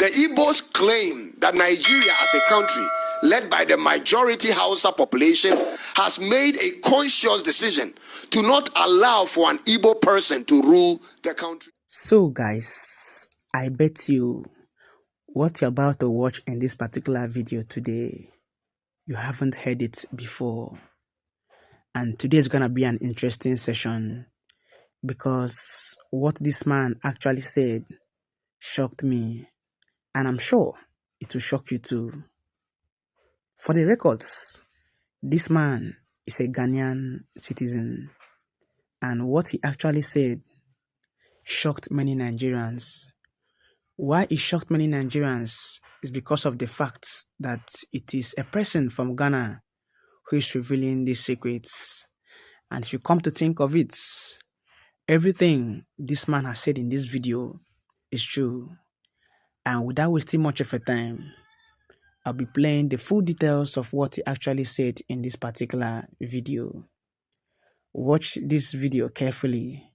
The Igbos claim that Nigeria as a country led by the majority Hausa population has made a conscious decision to not allow for an Igbo person to rule the country. So guys, I bet you what you're about to watch in this particular video today, you haven't heard it before. And today is going to be an interesting session because what this man actually said shocked me. And I'm sure it will shock you too. For the records, this man is a Ghanaian citizen. And what he actually said shocked many Nigerians. Why it shocked many Nigerians is because of the fact that it is a person from Ghana who is revealing these secrets. And if you come to think of it, everything this man has said in this video is true. And without wasting much of your time, I'll be playing the full details of what he actually said in this particular video. Watch this video carefully.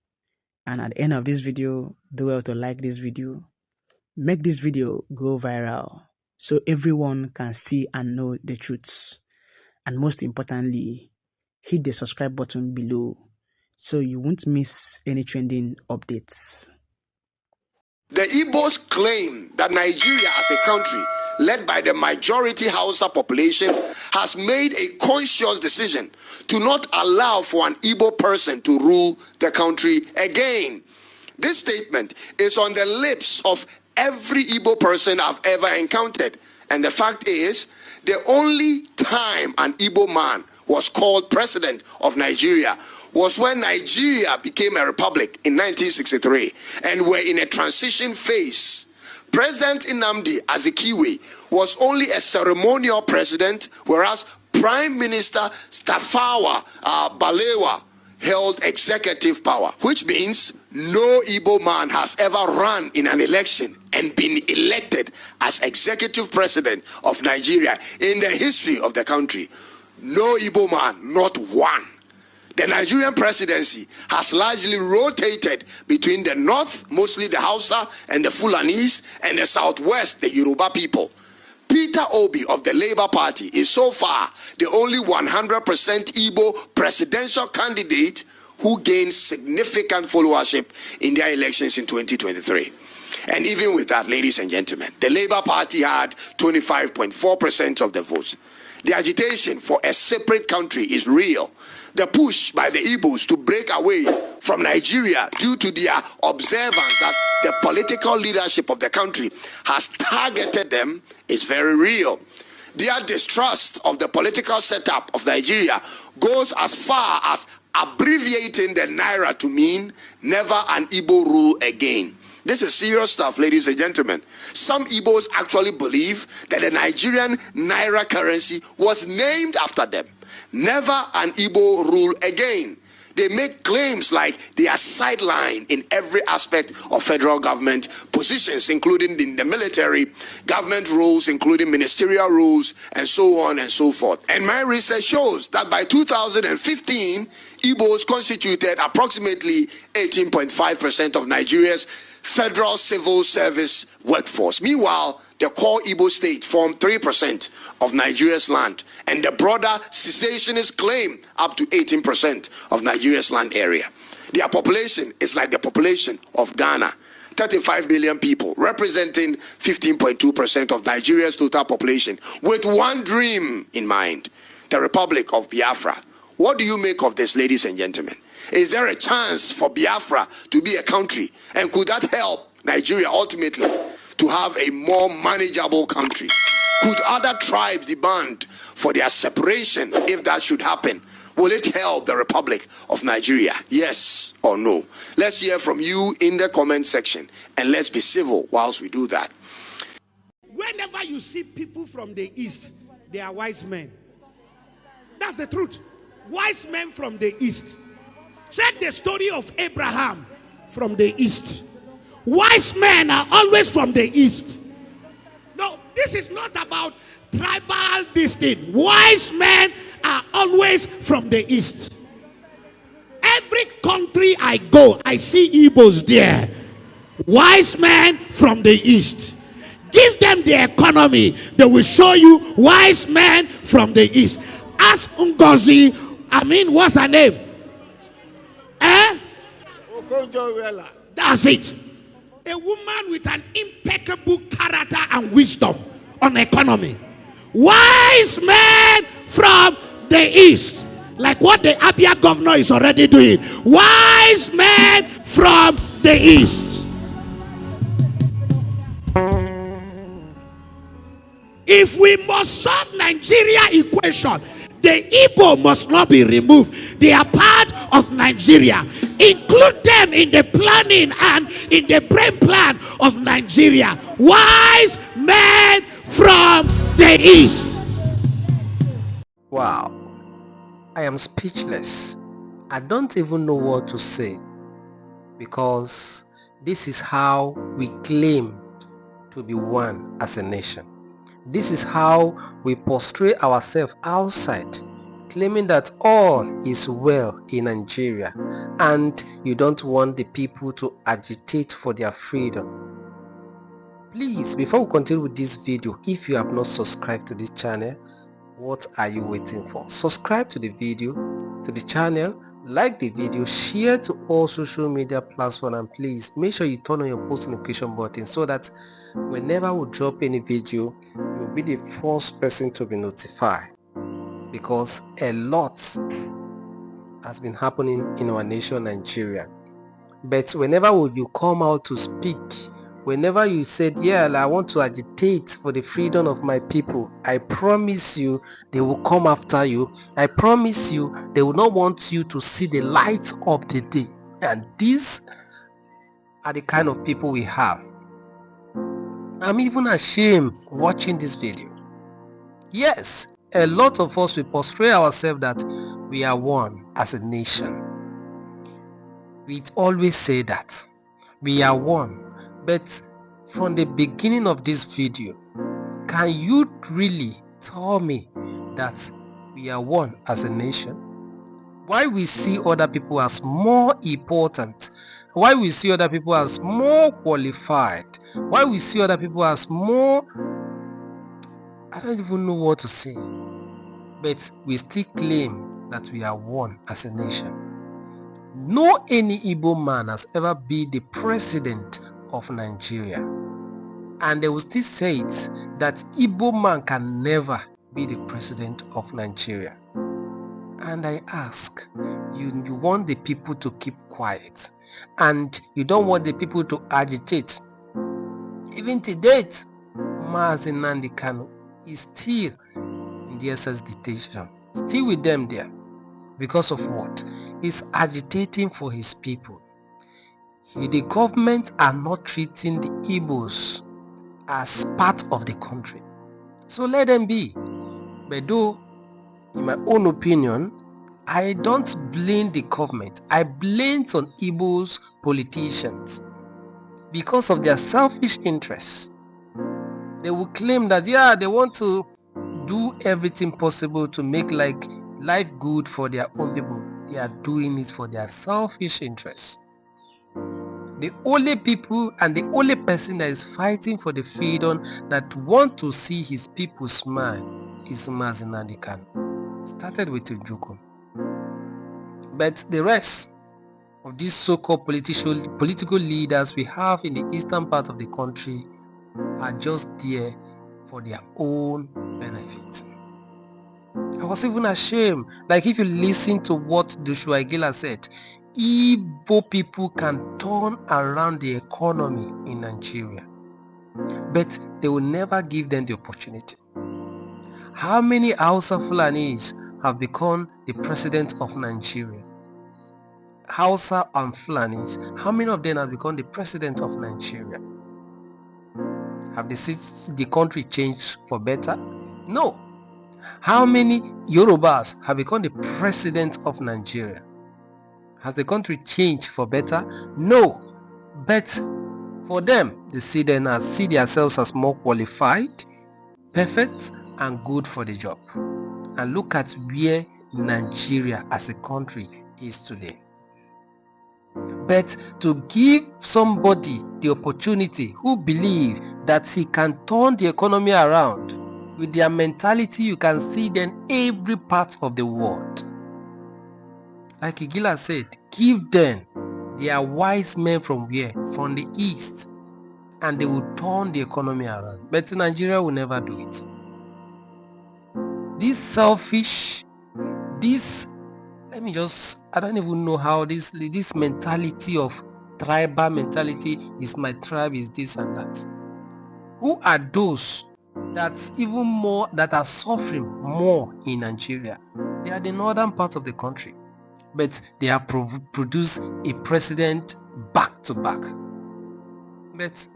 And at the end of this video, do well to like this video. Make this video go viral so everyone can see and know the truth. And most importantly, hit the subscribe button below so you won't miss any trending updates. The Igbos claim that Nigeria as a country led by the majority Hausa population has made a conscious decision to not allow for an Igbo person to rule the country again. This statement is on the lips of every Igbo person I've ever encountered. And the fact is, the only time an Igbo man was called president of Nigeria was when Nigeria became a republic in 1963 and we're in a transition phase. President Nnamdi Azikiwe was only a ceremonial president, whereas Prime Minister Tafawa Balewa held executive power, which means no Igbo man has ever run in an election and been elected as executive president of Nigeria in the history of the country. No Igbo man, not one. The Nigerian presidency has largely rotated between the north, mostly the Hausa and the Fulanis, and the southwest, the Yoruba people. Peter Obi of the Labour Party is so far the only 100% Igbo presidential candidate who gained significant followership in their elections in 2023. And even with that, ladies and gentlemen, the Labour Party had 25.4% of the votes. The agitation for a separate country is real. The push by the Igbos to break away from Nigeria due to their observance that the political leadership of the country has targeted them is very real. Their distrust of the political setup of Nigeria goes as far as abbreviating the Naira to mean never an Igbo rule again. This is serious stuff, ladies and gentlemen. Some Igbos actually believe that the Nigerian Naira currency was named after them. Never an Igbo rule again. They make claims like they are sidelined in every aspect of federal government positions, including in the military, government roles, including ministerial roles, and so on and so forth. And my research shows that by 2015, Igbos constituted approximately 18.5% of Nigeria's federal civil service workforce. Meanwhile, the core Igbo state formed 3% of Nigeria's land, and the broader cessationist claim up to 18% of Nigeria's land area. Their population is like the population of Ghana, 35 million people, representing 15.2% of Nigeria's total population, with one dream in mind, the Republic of Biafra. What do you make of this, ladies and gentlemen? Is there a chance for Biafra to be a country? And could that help Nigeria ultimately to have a more manageable country? Could other tribes demand for their separation if that should happen? Will it help the Republic of Nigeria? Yes or no? Let's hear from you in the comment section, and let's be civil whilst we do that. Whenever you see people from the east, they are wise men. That's the truth. Wise men from the east. Check the story of Abraham from the east. Wise men are always from the east. No, this is not about tribal this thing. Wise men are always from the east. Every country I go, I see Igbos there. Wise men from the east. Give them the economy. They will show you wise men from the east. Ask Ngozi, what's her name? That's it. A woman with an impeccable character and wisdom on economy. Wise men from the east. Like what the Abia governor is already doing. Wise men from the east. If we must solve Nigeria equation, the Igbo must not be removed. They are part of Nigeria. Include them in the planning and in the brain plan of Nigeria. Wise men from the east. Wow. I am speechless. I don't even know what to say, because this is how we claim to be one as a nation. This is how we prostrate ourselves outside, claiming that all is well in Nigeria, and you don't want the people to agitate for their freedom. Please, before we continue with this video, if you have not subscribed to this channel, what are you waiting for? Subscribe to the video, to the channel, like the video, share to all social media platforms, and please make sure you turn on your post notification button so that whenever we drop any video, you'll be the first person to be notified, because a lot has been happening in our nation, Nigeria. But whenever you come out to speak, whenever you said, yeah, I want to agitate for the freedom of my people, I promise you they will come after you. I promise you they will not want you to see the light of the day. And these are the kind of people we have. I'm even ashamed watching this video. Yes, a lot of us will prostrate ourselves that we are one as a nation. We always say that we are one. But from the beginning of this video, can you really tell me that we are one as a nation? Why we see other people as more important? Why we see other people as more qualified? Why we see other people as more... I don't even know what to say. But we still claim that we are one as a nation. No any Igbo man has ever been the president of Nigeria, and they will still say it that Igbo man can never be the president of Nigeria. And I ask, you want the people to keep quiet, and you don't want the people to agitate. Even to date, Nnamdi Kanu is still in the SS detention, still with them there. Because of what? He's agitating for his people. The government are not treating the Igbos as part of the country. So let them be. But though, in my own opinion, I don't blame the government. I blame some Igbos politicians because of their selfish interests. They will claim that, yeah, they want to do everything possible to make life good for their own people. They are doing it for their selfish interests. The only people and the only person that is fighting for the freedom, that want to see his people smile, is Nnamdi Kanu. Started with Ojukwu. But the rest of these so-called political leaders we have in the eastern part of the country are just there for their own benefit. I was even ashamed. Like, if you listen to what Joshua IGINLA said, Igbo people can turn around the economy in Nigeria, but they will never give them the opportunity. How many Hausa Fulanis have become the president of Nigeria? Hausa and Fulanis, how many of them have become the president of Nigeria? Have the country changed for better? No. How many Yorubas have become the president of Nigeria? Has the country changed for better? No. But for them, they see themselves as more qualified, perfect, and good for the job. And look at where Nigeria as a country is today. But to give somebody the opportunity who believe that he can turn the economy around, with their mentality, you can see them every part of the world. Like IGINLA said, give them. They are wise men from where? From the east. And they will turn the economy around. But Nigeria will never do it. This selfish, I don't even know how this mentality of tribal mentality is my tribe, is this and that. Who are those that are suffering more in Nigeria? They are the northern part of the country, but they have produced a president back to back. But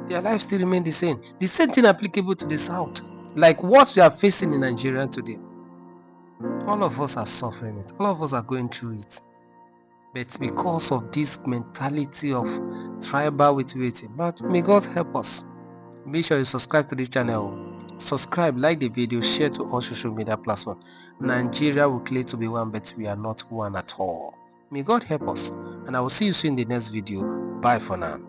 their lives still remain the same. The same thing applicable to the south. Like what we are facing in Nigeria today. All of us are suffering it. All of us are going through it. But because of this mentality of tribal waiting. But may God help us. Make sure you subscribe to this channel. Subscribe, like the video, share to all social media platforms. Nigeria will claim to be one, but we are not one at all. May God help us. And I will see you soon in the next video. Bye for now.